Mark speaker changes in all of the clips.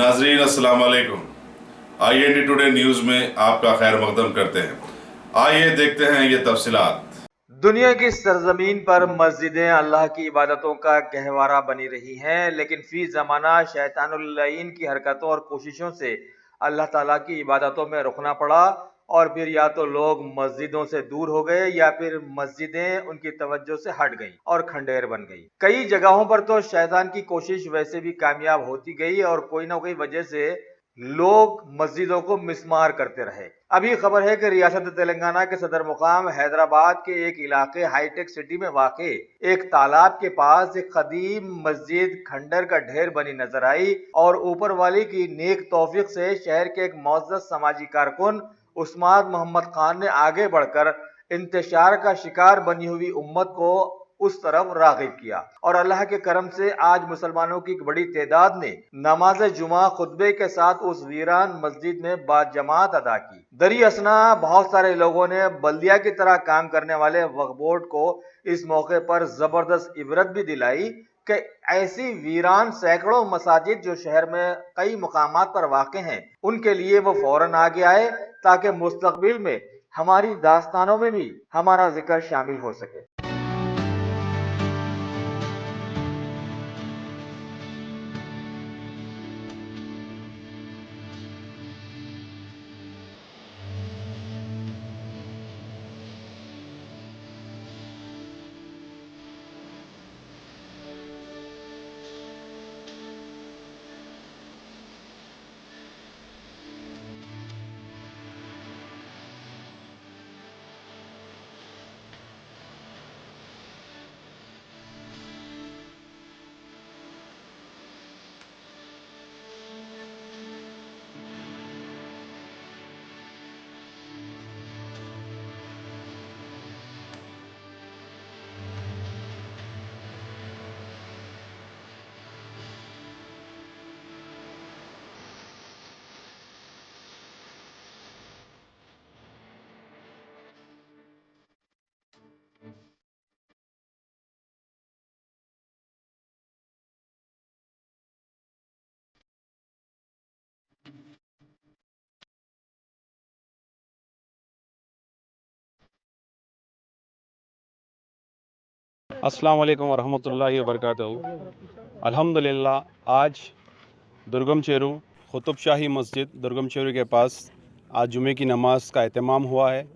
Speaker 1: नाजरीन अस्सलाम वालेकुम। IND टुडे न्यूज़ में आपका खैर मकदम करते हैं। आइए देखते हैं ये तफसीलात।
Speaker 2: दुनिया की सरजमीन पर मस्जिदें अल्लाह की इबादतों का गहवारा बनी रही हैं, लेकिन फी ज़माना शैतानुल लईन की हरकतों और कोशिशों से अल्लाह ताला की इबादतों में रुकना पड़ा और फिर या तो लोग मस्जिदों से दूर हो गए या फिर मस्जिदें उनकी तवज्जो से हट गई और खंडेर बन गई। कई जगहों पर तो शैतान की कोशिश वैसे भी कामयाब होती गई और कोई ना कोई वजह से लोग मस्जिदों को मिस्मार करते रहे। अभी खबर है कि रियासत तेलंगाना के सदर मुकाम हैदराबाद के एक इलाके हाईटेक सिटी में वाक़े एक तालाब के पास एक कदीम मस्जिद खंडर का ढेर बनी नजर आई और ऊपर वाले की नेक तौफीक से शहर के एक मुअज़्ज़ज़ समाजी कारकुन उस्मान मोहम्मद खान ने आगे बढ़कर इंतशार का शिकार बनी हुई उम्मत को उस तरफ राग़िब किया और अल्लाह के करम से आज मुसलमानों की एक बड़ी तादाद ने नमाज जुमा खुतबे के साथ उस वीरान मस्जिद में बाजमात अदा की। दरी असना बहुत सारे लोगों ने बल्दिया की तरह काम करने वाले वक्फ बोर्ड को इस मौके पर जबरदस्त इबरत भी दिलाई कि ऐसी वीरान सैकड़ों मसाजिद जो शहर में कई मुकामात पर वाक़ हैं, उनके लिए वो फौरन आगे आए ताकि मुस्तकबिल में हमारी दास्तानों में भी हमारा जिक्र शामिल हो सके।
Speaker 3: अस्सलाम वालेकुम वरहमतुल्लाहि वबरकातुहू। अल्हम्दुलिल्लाह आज दुर्गम चेरू कुतुब शाही मस्जिद दुर्गम चेरू के पास आज जुमे की नमाज का एहतमाम हुआ है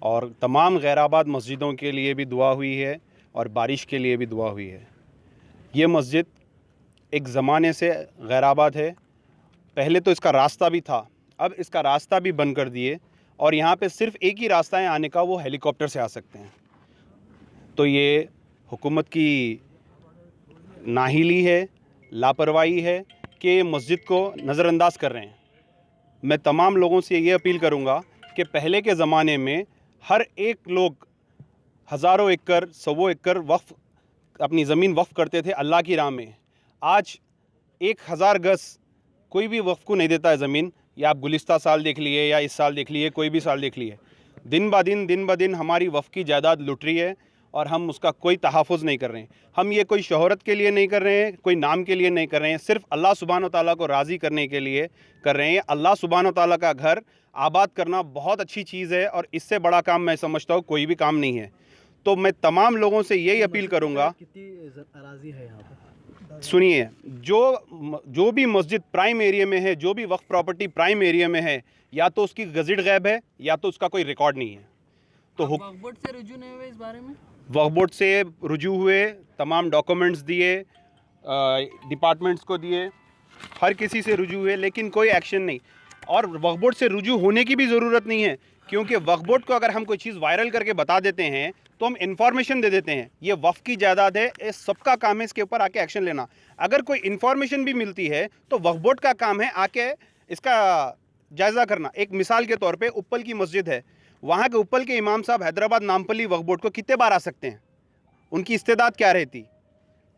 Speaker 3: और तमाम गैराबाद मस्जिदों के लिए भी दुआ हुई है और बारिश के लिए भी दुआ हुई है। ये मस्जिद एक ज़माने से गैराबाद है। पहले तो इसका रास्ता भी था, अब इसका रास्ता भी बंद कर दिए और यहाँ पे सिर्फ़ एक ही रास्ता है आने का, वो हेलीकॉप्टर से आ सकते हैं। तो ये हुकूमत की नाहिली है, लापरवाही है कि मस्जिद को नज़रअंदाज कर रहे हैं। मैं तमाम लोगों से ये अपील करूँगा कि पहले के ज़माने में हर एक लोग हज़ारों एकड़ सौ एकड़ वक्फ अपनी ज़मीन वक्फ करते थे अल्लाह की राह में। आज 1000 गज़ कोई भी वक्फ को नहीं देता है ज़मीन। या आप गुलिस्ता साल देख लिए या इस साल देख लिए, कोई भी साल देख लिए, दिन ब दिन हमारी वक्फ की जायदाद लुट रही है और हम उसका कोई तहफ़्फ़ुज़ नहीं कर रहे हैं। हम ये कोई शोहरत के लिए नहीं कर रहे हैं, कोई नाम के लिए नहीं कर रहे हैं, सिर्फ़ अल्लाह सुब्हानो तआला को राज़ी करने के लिए कर रहे हैं। अल्लाह सुब्हानो तआला का घर आबाद करना बहुत अच्छी चीज़ है और इससे बड़ा काम मैं समझता हूँ कोई भी काम नहीं है। तो मैं तमाम लोगों से यही अपील करूँगा,
Speaker 4: कितनी है यहाँ पर?
Speaker 3: सुनिए, जो भी मस्जिद प्राइम एरिया में है, जो भी वक्फ प्रॉपर्टी प्राइम एरिया में है, या तो उसकी गज़ट गैब है या तो उसका कोई रिकॉर्ड नहीं है। तो
Speaker 4: वक्फ बोर्ड से रुजू नहीं हुए इस बारे में?
Speaker 3: वक्फ बोर्ड से रुजू हुए, तमाम डॉक्यूमेंट्स दिए, डिपार्टमेंट्स को दिए, हर किसी से रुजू हुए, लेकिन कोई एक्शन नहीं। और वक्फ बोर्ड से रुजू होने की भी ज़रूरत नहीं है, क्योंकि वक्फ बोर्ड को अगर हम कोई चीज़ वायरल करके बता देते हैं तो हम इन्फॉर्मेशन दे देते हैं। ये वक्फ की जायदाद है, ये सबका काम है इसके ऊपर आके एक्शन लेना। अगर कोई इन्फॉर्मेशन भी मिलती है तो वक्फ बोर्ड का काम है आके इसका जायज़ा करना। एक मिसाल के तौर पे उप्पल की मस्जिद है, वहाँ के उप्पल के इमाम साहब हैदराबाद नामपल्ली वक्फ बोर्ड को कितने बार आ सकते हैं? उनकी इस्तेदाद क्या रहती?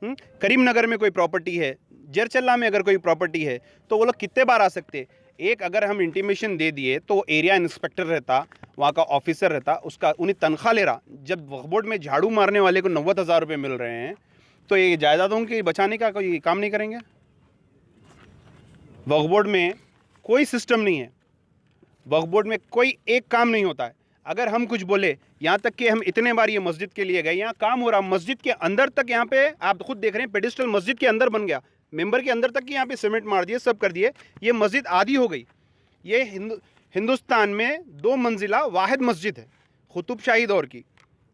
Speaker 3: करीम नगर में कोई प्रॉपर्टी है, जरचल्ला में अगर कोई प्रॉपर्टी है तो वो लोग कितने बार आ सकते? एक अगर हम इंटीमेशन दे दिए तो एरिया इंस्पेक्टर रहता, वहाँ का ऑफिसर रहता, उसका उन्हें तनख्वाह ले रहा। जब वक्फ बोर्ड में झाड़ू मारने वाले को 90,000 रुपये मिल रहे हैं तो ये जायदादों के बचाने का कोई काम नहीं करेंगे? वक्फ बोर्ड में कोई सिस्टम नहीं है, वक्फ बोर्ड में कोई एक काम नहीं होता है। अगर हम कुछ बोले, यहाँ तक कि हम इतने बार ये मस्जिद के लिए गए, यहाँ काम हो रहा, मस्जिद के अंदर तक, यहाँ पे आप खुद देख रहे हैं पेडिस्टल मस्जिद के अंदर बन गया, मेंबर के अंदर तक कि यहाँ पे सीमेंट मार दिए, सब कर दिए, ये मस्जिद आधी हो गई। ये हिंदुस्तान में 2 मंजिला वाहिद मस्जिद है, कुतुब शाही दौर की,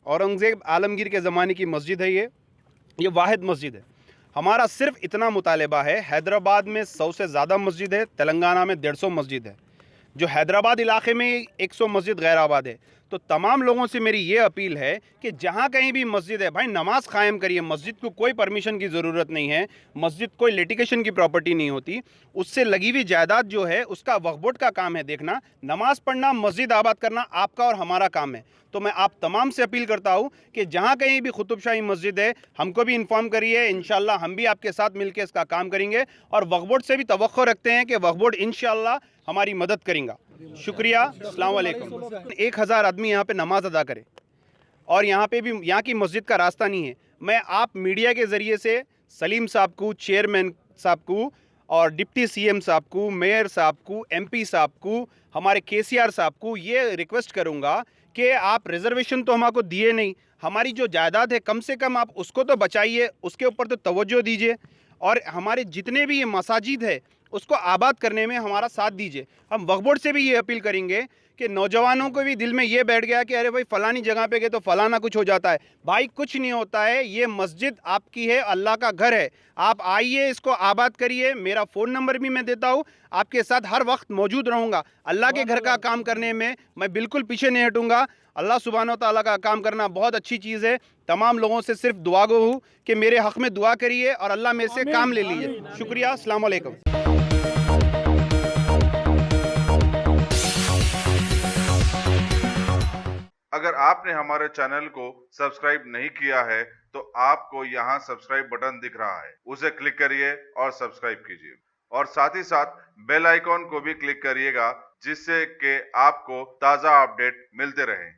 Speaker 3: औरंगज़ेब आलमगीर के ज़माने की मस्जिद है ये वाहिद मस्जिद है। हमारा सिर्फ इतना मुतालबा है, हैदराबाद में 100 से ज़्यादा मस्जिद है, तेलंगाना में 150 मस्जिद है, जो हैदराबाद इलाके में 100 मस्जिद गैर आबाद है। तो तमाम लोगों से मेरी ये अपील है कि जहाँ कहीं भी मस्जिद है भाई, नमाज कायम करिए। मस्जिद को कोई परमिशन की ज़रूरत नहीं है, मस्जिद कोई लिटिगेशन की प्रॉपर्टी नहीं होती, उससे लगी हुई जायदाद जो है उसका वक्फ बोर्ड का काम है देखना, नमाज पढ़ना, मस्जिद आबाद करना आपका और हमारा काम है। तो मैं आप तमाम से अपील करता हूँ कि जहाँ कहीं भी कुतुब शाही मस्जिद है हमको भी इन्फॉर्म करिए, इंशाल्लाह हम भी आपके साथ मिलकर इसका काम करेंगे और वक्फ बोर्ड से भी तवक्को रखते हैं कि वक्फ बोर्ड इंशाल्लाह हमारी मदद करेगा। शुक्रिया, अस्सलाम वालेकुम। 1000 आदमी यहाँ पे नमाज अदा करे और यहाँ पे भी यहाँ की मस्जिद का रास्ता नहीं है। मैं आप मीडिया के ज़रिए से सलीम साहब को, चेयरमैन साहब को और डिप्टी सीएम साहब को, मेयर साहब को, एमपी साहब को, हमारे केसीआर साहब को ये रिक्वेस्ट करूँगा कि आप रिजर्वेशन तो हमको दिए नहीं, हमारी जो जायदाद है कम से कम आप उसको तो बचाइए, उसके ऊपर तो तवज्जो दीजिए और हमारे जितने भी ये मसाजिद है उसको आबाद करने में हमारा साथ दीजिए। हम वक्फ बोर्ड से भी ये अपील करेंगे कि नौजवानों को भी दिल में ये बैठ गया कि अरे भाई फ़लानी जगह पे गए तो फ़लाना कुछ हो जाता है। भाई कुछ नहीं होता है, ये मस्जिद आपकी है, अल्लाह का घर है, आप आइए, इसको आबाद करिए। मेरा फ़ोन नंबर भी मैं देता हूँ, आपके साथ हर वक्त मौजूद रहूँगा। अल्लाह के घर का काम करने में मैं बिल्कुल पीछे नहीं हटूँगा। अल्लाह सुब्हानो तआला का काम करना बहुत अच्छी चीज़ है। तमाम लोगों से सिर्फ दुआ गो हूँ कि मेरे हक़ में दुआ करिए और अल्लाह मेरे से काम ले लीजिए। शुक्रिया, अस्सलाम वालेकुम।
Speaker 1: अगर आपने हमारे चैनल को सब्सक्राइब नहीं किया है तो आपको यहाँ सब्सक्राइब बटन दिख रहा है, उसे क्लिक करिए और सब्सक्राइब कीजिए और साथ ही साथ बेल आइकॉन को भी क्लिक करिएगा जिससे कि आपको ताज़ा अपडेट मिलते रहे।